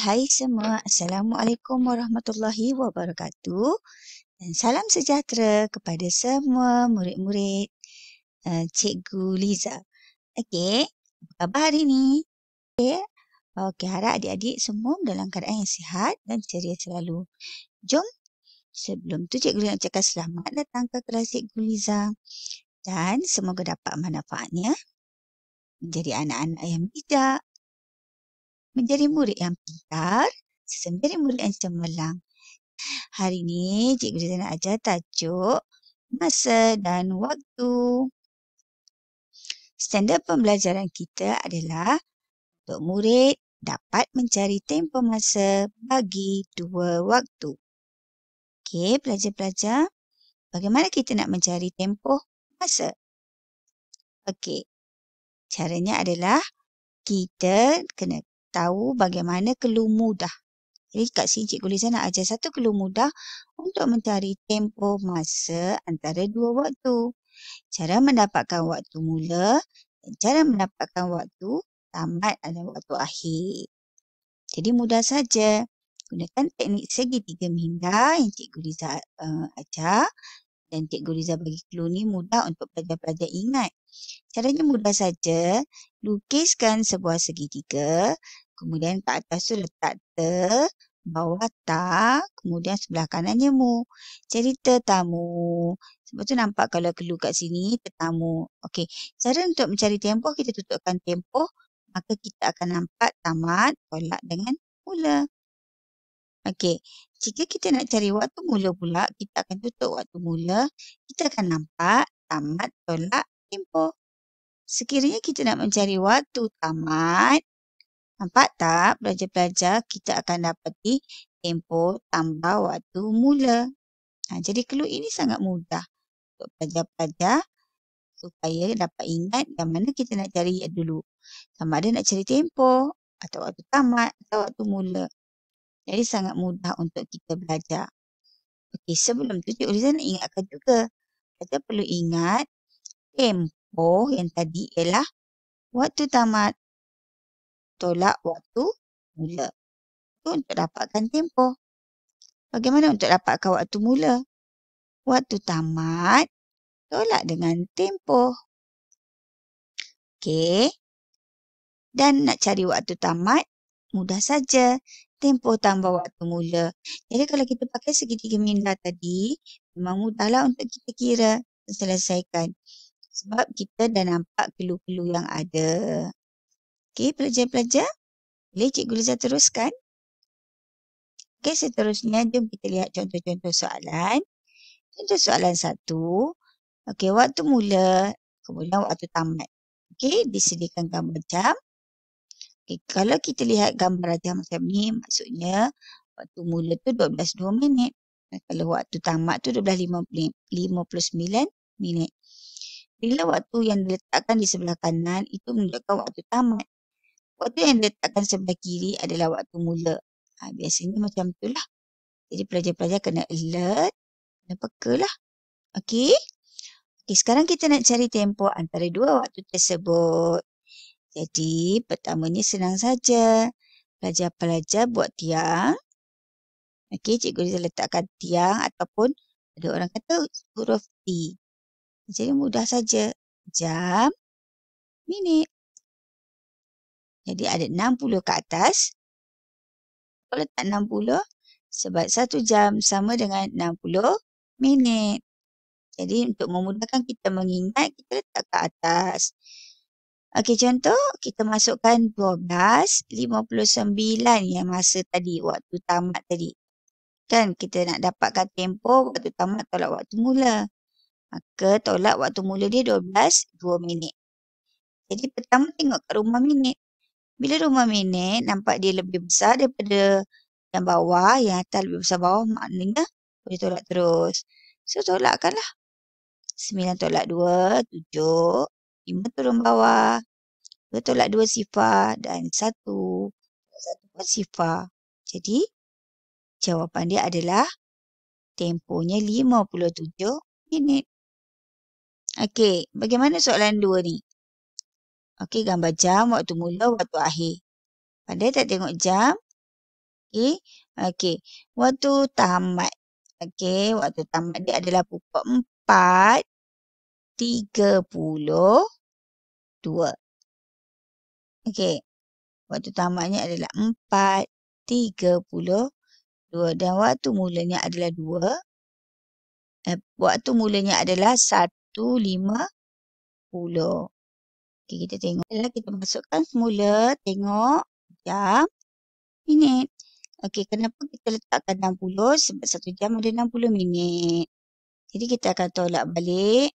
Hai semua, Assalamualaikum warahmatullahi wabarakatuh dan salam sejahtera kepada semua murid-murid Cikgu Liza. Okey, apa khabar hari ni? Okey, harap adik-adik semua dalam keadaan yang sihat dan ceria selalu. Jom, sebelum tu Cikgu nak cakap selamat datang ke kelas Cikgu Liza dan semoga dapat manfaatnya menjadi anak-anak yang bijak, menjadi murid yang pintar, menjadi murid yang cemerlang. Hari ni Cikgu Liza nak ajar tajuk masa dan waktu. Standard pembelajaran kita adalah untuk murid dapat mencari tempoh masa bagi dua waktu. Okey, pelajar-pelajar, bagaimana kita nak mencari tempoh masa? Okey, caranya adalah kita kena tahu bagaimana clue mudah. Jadi kat sini Cikgu Liza nak ajar satu clue mudah untuk mencari tempoh masa antara dua waktu. Cara mendapatkan waktu mula dan cara mendapatkan waktu tamat atau waktu akhir. Jadi mudah saja. Gunakan teknik segitiga minda yang Cikgu Liza ajar dan Cikgu Liza bagi clue ni mudah untuk pelajar-pelajar ingat. Caranya mudah saja. Lukiskan sebuah segitiga. Kemudian kat atas tu letak te, bawah ta, kemudian sebelah kanannya mu. Jadi tetamu. Sebab tu nampak kalau clue kat sini tetamu. Okey, cara untuk mencari tempoh kita tutupkan tempoh, maka kita akan nampak tamat tolak dengan mula. Okey, jika kita nak cari waktu mula pula, kita akan tutup waktu mula, kita akan nampak tamat tolak tempoh. Sekiranya kita nak mencari waktu tamat, nampak tak pelajar-pelajar, kita akan dapati tempoh tambah waktu mula. Jadi clue ini sangat mudah untuk pelajar-pelajar supaya dapat ingat yang mana kita nak cari dulu. Sama ada nak cari tempoh atau waktu tamat atau waktu mula. Jadi sangat mudah untuk kita belajar. Okey, sebelum tu Cikgu Liza nak ingatkan juga. Kita perlu ingat tempoh yang tadi ialah waktu tamat tolak waktu mula. Itu untuk dapatkan tempoh. Bagaimana untuk dapatkan waktu mula? Waktu tamat tolak dengan tempoh. Okey. Dan nak cari waktu tamat, mudah saja. Tempoh tambah waktu mula. Jadi kalau kita pakai segitiga minda tadi, memang mudahlah untuk kita kira dan selesaikan. Sebab kita dah nampak clue-clue yang ada. Okey, pelajar-pelajar. Boleh Cikgu Liza teruskan? Okey, seterusnya jom kita lihat contoh-contoh soalan. Contoh soalan 1. Okey, waktu mula, kemudian waktu tamat. Okey, disediakan gambar jam. Okay, kalau kita lihat gambar jam macam ni, maksudnya waktu mula tu 12.02 minit. Kalau waktu tamat tu 12.59 minit. Bila waktu yang diletakkan di sebelah kanan itu menunjukkan waktu tamat. Waktu yang diletakkan sebelah kiri adalah waktu mula. Biasanya macam tu lah. Jadi pelajar-pelajar kena alert, kena peka lah. Okey. Okey, sekarang kita nak cari tempoh antara dua waktu tersebut. Jadi pertamanya senang saja. Pelajar-pelajar buat tiang. Okey, Cikgu Liza letakkan tiang ataupun ada orang kata huruf T. Jadi mudah saja. Jam, minit. Jadi ada 60 ke atas. Kalau letak 60, sebab 1 jam sama dengan 60 minit. Jadi untuk memudahkan kita mengingat, kita letak ke atas. Okey, contoh kita masukkan 12.59 yang masa tadi, waktu tamat tadi. Kan kita nak dapatkan tempoh waktu tamat tolak waktu mula. Maka tolak waktu mula dia 12.02 minit. Jadi pertama tengok kat rumah minit. Bila rumah minit nampak dia lebih besar daripada yang bawah, yang atas lebih besar bawah, maknanya Boleh tolak terus. So, tolakkanlah. 9 tolak 2, 7. 5 turun bawah. 2 tolak 2 sifar. Dan 1. 1 pun sifar. Jadi, jawapan dia adalah tempohnya 57 minit. Okey, bagaimana soalan 2 ni? Okey, gambar jam, waktu mula, waktu akhir. Pandai tak tengok jam? Okey. Okey. Waktu tamat. Okey, waktu tamat dia adalah pukul 4.32. Okey. Waktu tamatnya adalah 4.32 dan waktu mulanya adalah 2. Waktu mulanya adalah 1.50. Okey, kita tengok. Kita masukkan semula, tengok jam, minit. Okey, kenapa kita letakkan 60? Sebab 1 jam ada 60 minit. Jadi kita akan tolak balik,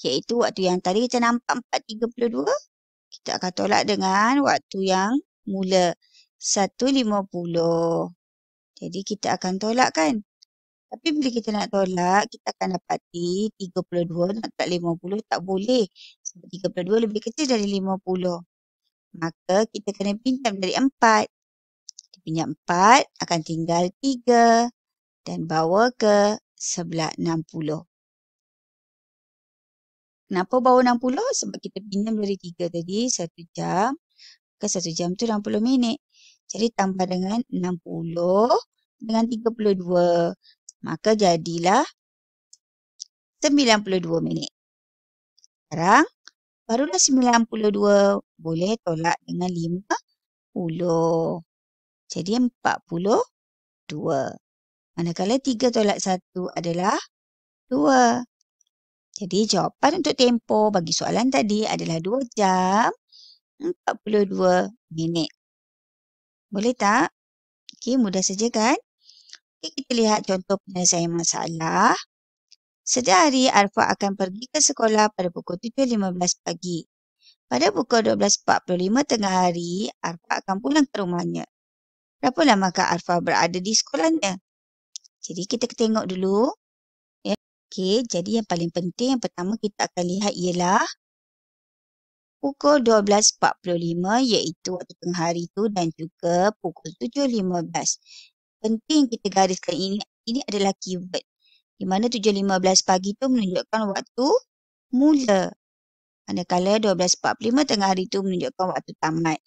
iaitu waktu yang tadi kita nampak 4.32. Kita akan tolak dengan waktu yang mula 1.50. Jadi kita akan tolak kan? Tapi bila kita nak tolak, kita akan dapati 32 nak tak 50 tak boleh. Sebab 32 lebih kecil dari 50. Maka kita kena pinjam dari 4. Pinjam 4 akan tinggal 3 dan bawa ke sebelah 60. Kenapa bawa 60? Sebab kita pinjam dari 3 tadi 1 jam. Maka 1 jam tu 60 minit. Jadi tambah dengan 60 dengan 32. Maka jadilah 92 minit. Sekarang barulah 92 boleh tolak dengan 50. Jadi 42. Manakala 3 tolak 1 adalah 2. Jadi jawapan untuk tempoh bagi soalan tadi adalah 2 jam 42 minit. Boleh tak? Okey, mudah saja kan? Okey, kita lihat contoh penyelesaian masalah. Setiap hari Arfa akan pergi ke sekolah pada pukul 7.15 pagi. Pada pukul 12.45 tengah hari, Arfa akan pulang ke rumahnya. Berapa lamakah Arfa berada di sekolahnya? Jadi kita tengok dulu. Ya. Okey, jadi yang paling penting yang pertama kita akan lihat ialah pukul 12.45 iaitu waktu tengah hari tu dan juga pukul 7.15. Penting kita gariskan ini adalah keyword. Di mana 7.15 pagi tu menunjukkan waktu mula. Manakala 12.45 tengah hari tu menunjukkan waktu tamat.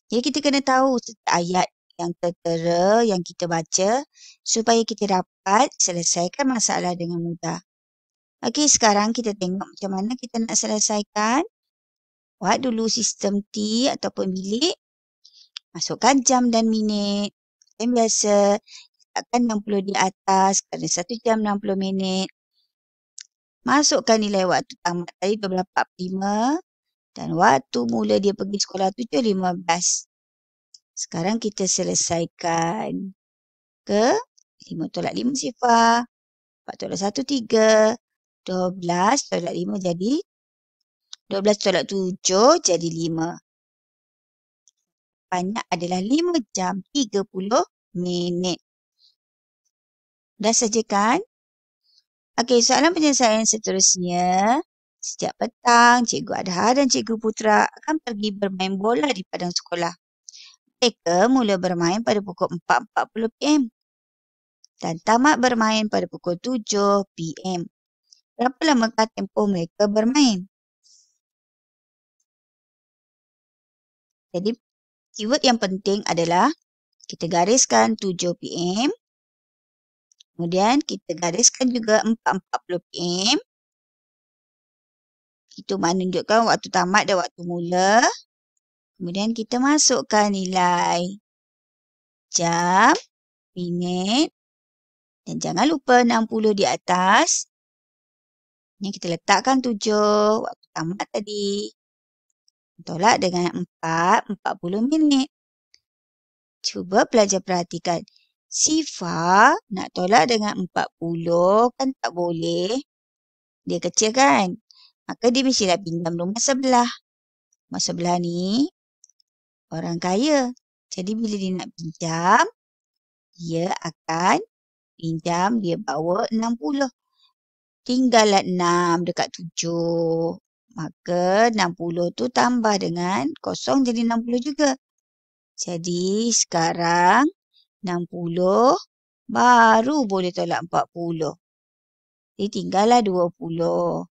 Jadi kita kena tahu setiap ayat yang tertera yang kita baca supaya kita dapat selesaikan masalah dengan mudah. Okey, sekarang kita tengok macam mana kita nak selesaikan. Buat dulu sistem T ataupun bilik. Masukkan jam dan minit. Yang biasa, letakkan 60 di atas kerana 1 jam 60 minit. Masukkan nilai waktu tamat tadi 12.45 dan waktu mula dia pergi sekolah 7.15. Sekarang kita selesaikan ke 5 tolak 5 sifar. 4 tolak 1, 3. 12 tolak 5 jadi 12 tolak 7 jadi 5. Banyak adalah 5 jam 30 minit. Dah saja kan? Okey, soalan penyelesaian seterusnya. Sejak petang, Cikgu Adha dan Cikgu Putra akan pergi bermain bola di padang sekolah. Mereka mula bermain pada pukul 4.40 PM dan tamat bermain pada pukul 7 PM. Berapa lamakah tempoh mereka bermain? Jadi, keyword yang penting adalah kita gariskan 7 PM. Kemudian kita gariskan juga 4.40 PM. Itu menunjukkan waktu tamat dan waktu mula. Kemudian kita masukkan nilai jam, minit dan jangan lupa 60 di atas. Ini kita letakkan 7 waktu tamat tadi. Tolak dengan 40 minit. Cuba pelajar perhatikan. Sifar nak tolak dengan 40 kan tak boleh. Dia kecil kan? Maka dia mestilah pinjam rumah sebelah. Rumah sebelah ni orang kaya. Jadi bila dia nak pinjam, dia akan Pinjam dia bawa 60. Tinggallah 6 dekat 7. Maka 60 tu tambah dengan kosong jadi 60 juga. Jadi sekarang 60 baru boleh tolak 40. Jadi tinggallah 20.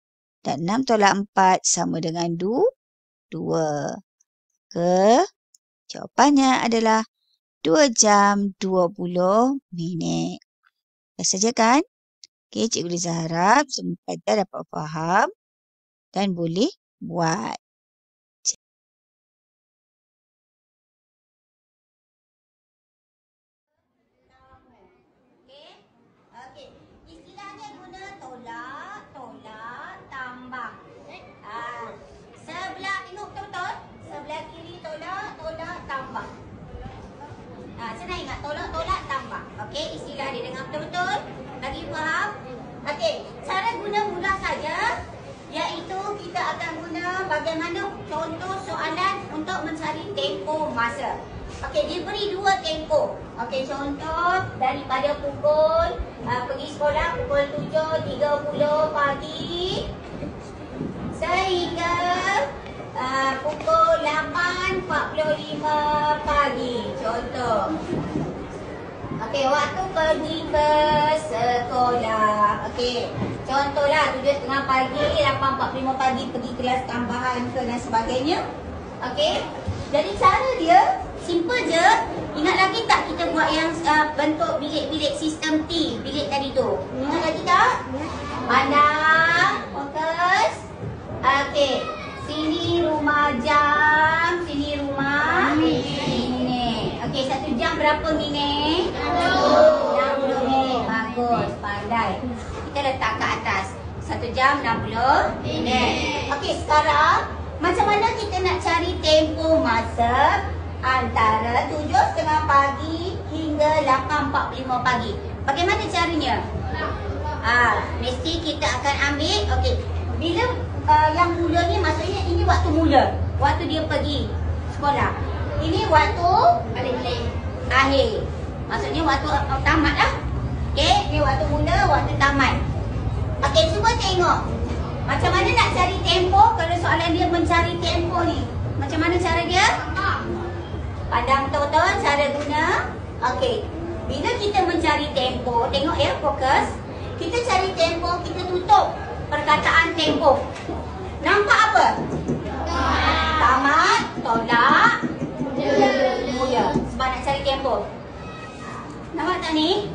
Dan 6 tolak 4 sama dengan 2. Jawapannya adalah 2 jam 20 minit. Dah saja kan? Okey, Cikgu Liza harap semua pelajar dapat faham dan boleh buat. Okey, istilahnya guna tolak, tambah. Sebelah, tengok betul-betul. Sebelah kiri tolak, tambah. Senang ingat, tolak, tambah. Okey, istilah dia dengar betul-betul. Lagi faham? Okey, cara guna mudah saja. Iaitu kita akan guna bagaimana contoh soalan untuk mencari tempoh masa. Okey, dia beri 2 tempoh. Okey, contoh daripada pukul pergi sekolah pukul 7.30 pagi sehingga pukul 8.45 pagi. Contoh. Okey, waktu pergi ke sekolah. Okey, contohlah 7.30 pagi, 8.45 pagi pergi kelas tambahan ke dan sebagainya. Okey, jadi cara dia simple je. Ingat lagi tak kita buat yang bentuk bilik-bilik sistem T, bilik tadi tu? Ingat lagi tak? Pandang, fokus. Okey, sini rumah jam, sini rumah minit. Okey, 1 jam berapa minit? 60 minit. Bagus, pandai. Kita letak ke atas. 1 jam 60 minit. Okey, sekarang macam mana kita nak cari tempoh masa antara 7.30 pagi hingga 8.45 pagi? Bagaimana caranya? Mesti kita akan ambil, okey, bila yang mula ni maksudnya ini waktu mula, waktu dia pergi sekolah. Ini waktu akhir, maksudnya waktu tamat lah. Okey, ni waktu mula, waktu tamat. Okey, cuba tengok macam mana nak cari tempoh. Kalau soalan dia mencari tempoh ni, macam mana cara dia? Pandang betul-betul cara guna. Okey, bila kita mencari tempoh, tengok ya, fokus. Kita cari tempoh, kita tutup perkataan tempoh. Nampak apa? Tamat, tolak, mula. Sebab nak cari tempoh. Nampak tak ni?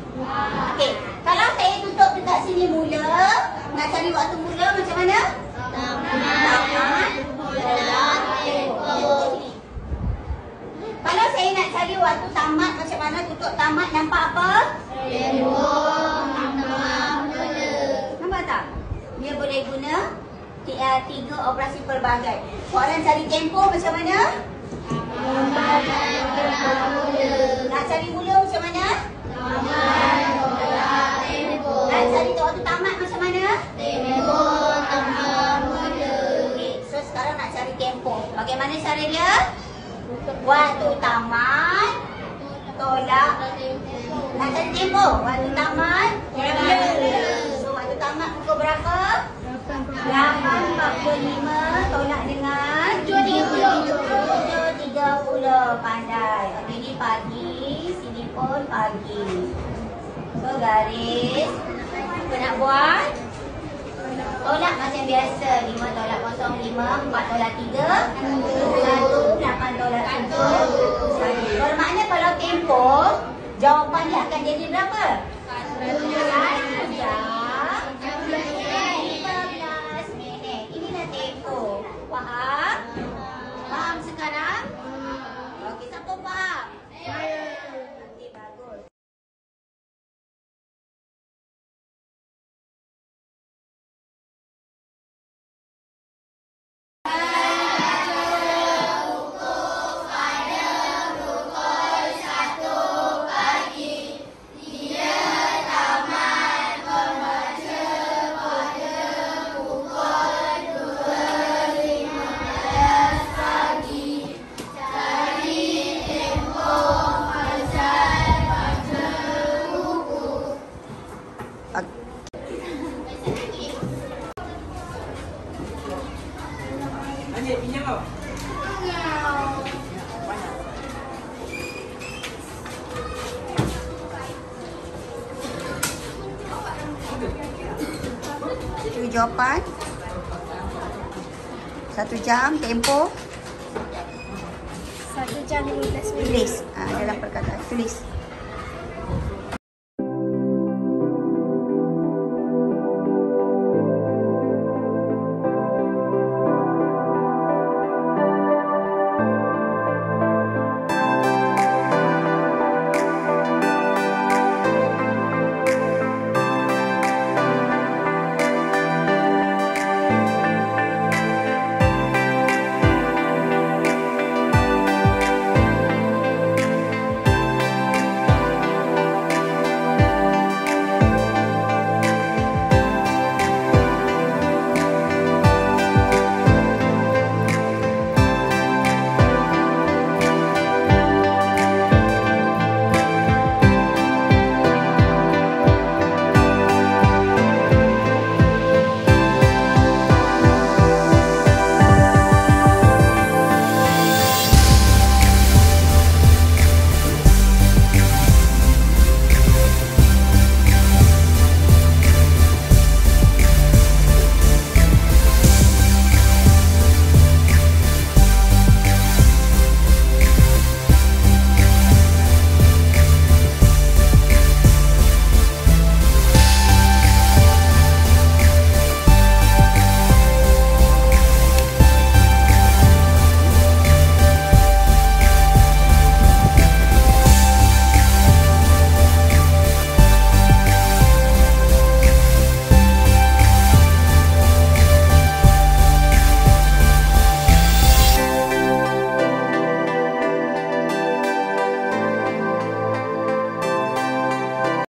Okey, kalau saya tutup dekat sini mula, nak cari waktu mula macam mana? Tamat, tolak, tempoh. Kalau saya nak cari waktu tamat macam mana? Tutup tamat, nampak apa? Tempoh, nampak tak? Dia boleh guna 3 operasi pelbagai. Soalan cari tempoh macam mana? Nak cari mula macam mana? Nak cari waktu tamat macam mana? Okay, so sekarang nak cari tempoh. Bagaimana cara dia? Waktu tamat, tolak. Nak cari tempoh. Waktu tamat, so waktu tamat pukul berapa? 8.45, tolak dengan 7.30. Pandai. Okey, ni pagi, sini pun pagi. So garis. Apa nak buat? Tolak macam biasa. 5 tolak 0, 5, 4 tolak 3, 1, 8 tolak 1. Bermakna kalau tempoh, jawapannya akan jadi berapa? 1 jam 15 minit. Inilah tempoh. Faham? Faham sekarang? Okey, siapa faham? Okey, bagus. Pada pukul 1 pagi, dia Lanjut, pinjam kau. Itu jawapan. 1 jam tempoh. 1 jam 15 minit. Tulis dalam perkataan. Tulis.